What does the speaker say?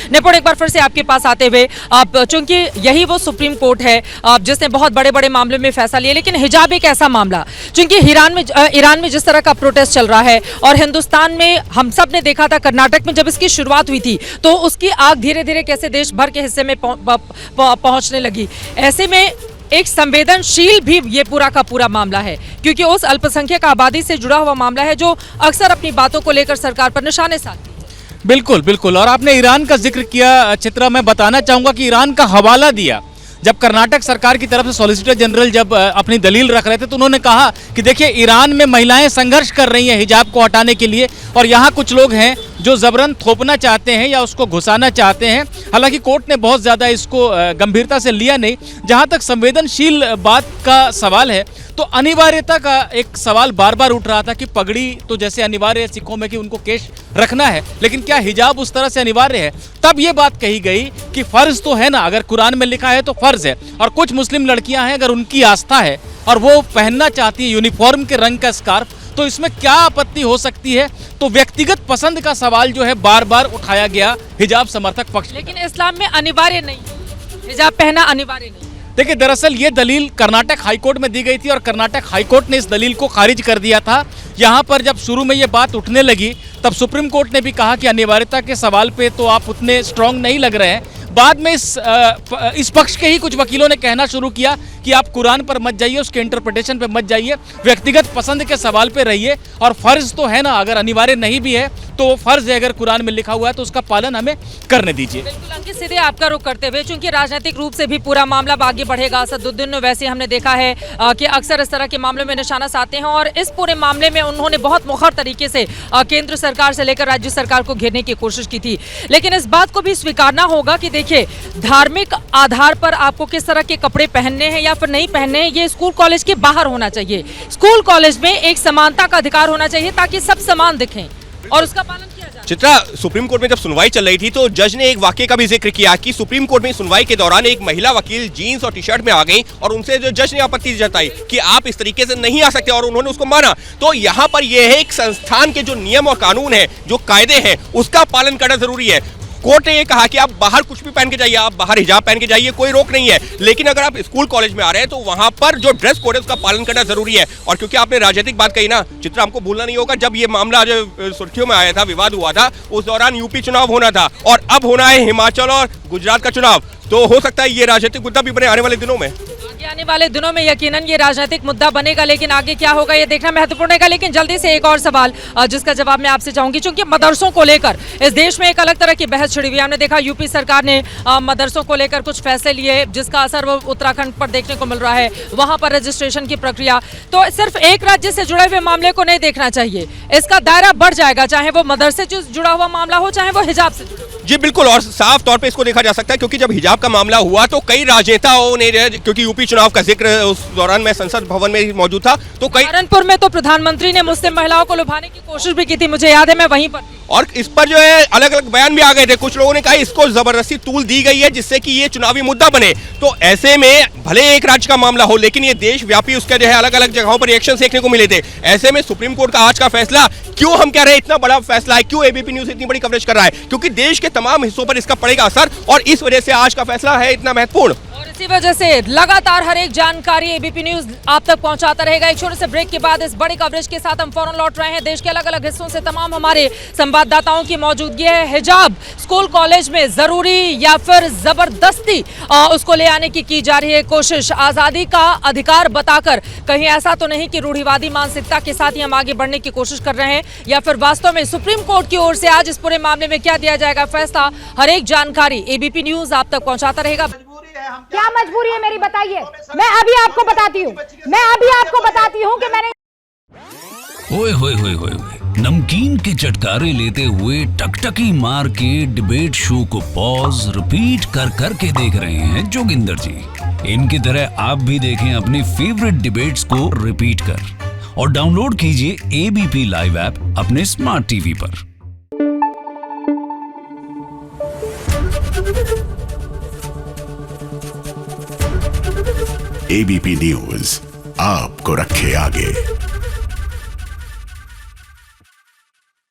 निपुण, एक बार फिर से आपके पास आते हुए, आप चूंकि यही वो सुप्रीम कोर्ट है जिसने बहुत बड़े बड़े मामले में फैसला लिया, लेकिन हिजाब एक ऐसा मामला, चूंकि ईरान में जिस तरह का प्रोटेस्ट चल रहा है और हिंदुस्तान में हम सब ने देखा था कर्नाटक में जब इसकी शुरुआत हुई थी तो उसकी आग धीरे धीरे कैसे देश भर के हिस्से में पहुंचने लगी। ऐसे में एक संवेदनशील भी ये पूरा का पूरा मामला है, क्योंकि उस अल्पसंख्यक आबादी से जुड़ा हुआ मामला है जो अक्सर अपनी बातों को लेकर सरकार पर निशाने साधती है। बिल्कुल बिल्कुल, और आपने ईरान का जिक्र किया चित्रा, मैं बताना चाहूंगा कि ईरान का हवाला दिया जब कर्नाटक सरकार की तरफ से सॉलिसिटर जनरल जब अपनी दलील रख रहे थे तो उन्होंने कहा कि देखिए ईरान में महिलाएं संघर्ष कर रही हैं हिजाब को हटाने के लिए, और यहाँ कुछ लोग हैं जो जबरन थोपना चाहते हैं या उसको घुसाना चाहते हैं। हालांकि कोर्ट ने बहुत ज़्यादा इसको गंभीरता से लिया नहीं। जहाँ तक संवेदनशील बात का सवाल है तो अनिवार्यता का एक सवाल बार बार उठ रहा था कि पगड़ी तो जैसे अनिवार्य है सिखों में कि उनको केश रखना है, लेकिन क्या हिजाब उस तरह से अनिवार्य है? तब ये बात कही गई कि फर्ज तो है ना, अगर कुरान में लिखा है तो फर्ज है, और कुछ मुस्लिम लड़कियां हैं अगर उनकी आस्था है और वो पहनना चाहती है यूनिफॉर्म के रंग का स्कार्फ, तो इसमें क्या आपत्ति हो सकती है? तो व्यक्तिगत पसंद का सवाल जो है बार बार उठाया गया हिजाब समर्थक पक्ष। लेकिन इस्लाम में अनिवार्य नहीं, हिजाब पहनना अनिवार्य नहीं। देखिए, दरअसल ये दलील कर्नाटक हाईकोर्ट में दी गई थी और कर्नाटक हाईकोर्ट ने इस दलील को खारिज कर दिया था। यहाँ पर जब शुरू में ये बात उठने लगी तब सुप्रीम कोर्ट ने भी कहा कि अनिवार्यता के सवाल पे तो आप उतने स्ट्रांग नहीं लग रहे हैं। बाद में इस पक्ष के ही कुछ वकीलों ने कहना शुरू किया कि आप कुरान पर मत जाइए, उसके इंटरप्रिटेशन पे मत जाइए, व्यक्तिगत पसंद के सवाल पे रहिए, और फर्ज तो है ना, अगर अनिवार्य नहीं भी है तो फर्ज है, अगर कुरान में लिखा हुआ है तो उसका पालन हमें करने दीजिए। बिल्कुल अंकित, सीधे आपका रुख करते हुए, चूंकि राजनीतिक रूप से भी पूरा मामला आगे बढ़ेगा, असदुद्दीन वैसे हमने देखा है कि अक्सर इस तरह के मामलों में निशाना साधते हैं और इस पूरे मामले में उन्होंने बहुत मुखर तरीके से केंद्र सरकार से लेकर राज्य सरकार को घेरने की कोशिश की थी। लेकिन इस बात को भी स्वीकारना होगा कि देखिए, धार्मिक आधार पर आपको किस तरह के कपड़े पहनने हैं या फिर नहीं पहनने हैं, ये स्कूल कॉलेज के बाहर होना चाहिए। स्कूल कॉलेज में एक समानता का अधिकार होना चाहिए ताकि सब समान दिखें और उसका पालन किया जाए। चित्रा, सुप्रीम कोर्ट में जब सुनवाई चल रही थी तो जज ने एक वाक्य का भी जिक्र किया कि सुप्रीम कोर्ट में सुनवाई के दौरान एक महिला वकील जीन्स और टी शर्ट में आ गई और उनसे जो जज ने आपत्ति जताई कि आप इस तरीके से नहीं आ सकते, और उन्होंने उसको माना। तो यहाँ पर यह है एक संस्थान के जो नियम और कानून है, जो कायदे हैं, उसका पालन करना जरूरी है। कोर्ट ने ये कहा कि आप बाहर कुछ भी पहन के जाइए, आप बाहर हिजाब पहन के जाइए, कोई रोक नहीं है, लेकिन अगर आप स्कूल कॉलेज में आ रहे हैं तो वहां पर जो ड्रेस कोड है उसका पालन करना जरूरी है। और क्योंकि आपने राजनीतिक बात कही ना चित्रा, हमको भूलना नहीं होगा, जब ये मामला जो सुर्खियों में आया था, विवाद हुआ था, उस दौरान यूपी चुनाव होना था और अब होना है हिमाचल और गुजरात का चुनाव। तो हो सकता है ये राजनीतिक मुद्दा भी बने आने वाले दिनों में। आने वाले दिनों में यकीनन ये राजनीतिक मुद्दा बनेगा, लेकिन आगे क्या होगा ये देखना महत्वपूर्ण है। लेकिन जल्दी से एक और सवाल जिसका जवाब मैं आपसे चाहूंगी, क्योंकि मदरसों को लेकर इस देश में एक अलग तरह की बहस छिड़ी हुई है। हमने देखा यूपी सरकार ने मदरसों को लेकर कुछ फैसले लिए जिसका असर वो उत्तराखंड पर देखने को मिल रहा है, वहां पर रजिस्ट्रेशन की प्रक्रिया। तो सिर्फ एक राज्य से जुड़े हुए मामले को नहीं देखना चाहिए, इसका दायरा बढ़ जाएगा, चाहे वो मदरसे से जुड़ा हुआ मामला हो, चाहे वो हिजाब से जुड़ा। जी बिल्कुल, और साफ तौर पे इसको देखा जा सकता है क्योंकि जब हिजाब का मामला हुआ तो कई राजनेताओं ने, क्योंकि यूपी चुनाव का जिक्र उस दौरान मैं संसद भवन में मौजूद था, तो कई सहारनपुर में तो प्रधानमंत्री ने मुस्लिम महिलाओं को लुभाने की कोशिश भी की थी, मुझे याद है, मैं वहीं पर। और इस पर जो है अलग अलग बयान भी आ गए थे। कुछ लोगों ने कहा इसको जबरदस्ती तूल दी गई है जिससे कि ये चुनावी मुद्दा बने। तो ऐसे में भले एक राज्य का मामला हो, लेकिन ये देशव्यापी उसका जो है अलग अलग जगहों पर रिएक्शन देखने को मिले थे। ऐसे में सुप्रीम कोर्ट का आज का फैसला, क्यों हम कह रहे हैं इतना बड़ा फैसला है, क्यों एबीपी न्यूज इतनी बड़ी कवरेज कर रहा है, क्योंकि देश के तमाम हिस्सों पर इसका पड़ेगा असर, और इस वजह से आज का फैसला है इतना महत्वपूर्ण। और इसी वजह से लगातार हर एक जानकारी एबीपी न्यूज आप तक पहुंचाता रहेगा। एक छोटे से ब्रेक के बाद इस बड़ी कवरेज के साथ हम फौरन लौट रहे हैं। देश के अलग अलग हिस्सों से तमाम हमारे संवाददाताओं की मौजूदगी है। हिजाब स्कूल कॉलेज में जरूरी या फिर जबरदस्ती उसको ले आने की जा रही है कोशिश, आजादी का अधिकार बताकर। कहीं ऐसा तो नहीं कि रूढ़िवादी मानसिकता के साथ ही हम आगे बढ़ने की कोशिश कर रहे हैं, या फिर वास्तव में सुप्रीम कोर्ट की ओर से आज इस पूरे मामले में क्या दिया जाएगा फैसला, हर एक जानकारी एबीपी न्यूज आप तक पहुंचाता रहेगा। क्या मजबूरी है मेरी, बताइए। मैं अभी आपको बताती हूँ कि मैंने ओए होए होए होए, नमकीन के चटकारे लेते हुए टकटकी मार के डिबेट शो को पॉज रिपीट कर करके देख रहे हैं जोगिंदर जी। इनकी तरह आप भी देखें अपनी फेवरेट डिबेट्स को रिपीट कर, और डाउनलोड कीजिए एबीपी लाइव ऐप अपने स्मार्ट टीवी पर। एबीपी न्यूज आपको रखे आगे।